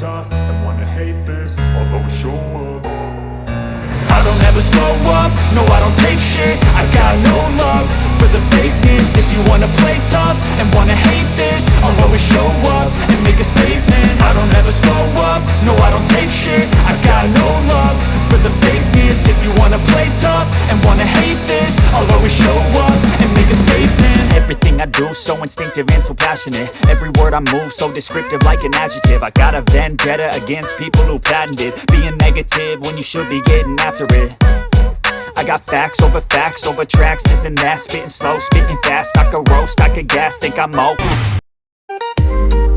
tough and wanna hate this, I'll always show up. I don't ever slow up, no I don't take shit. I got no love for the fakeness. If you wanna play tough and wanna hate this, I'll always show up and make a statement. I don't ever slow up, no I don't take shit. I got no love for the fakeness. If you wanna play tough and wanna hate this, I'll always show up and make a statement. Everything I do so instinctive and so passionate. Every word I move so descriptive like an adjective. I got a vendetta against people who patented being negative when you should be getting after it. I got facts over tracks, this and that. Spitting slow, spitting fast, I could roast, I could gas, think I'm more.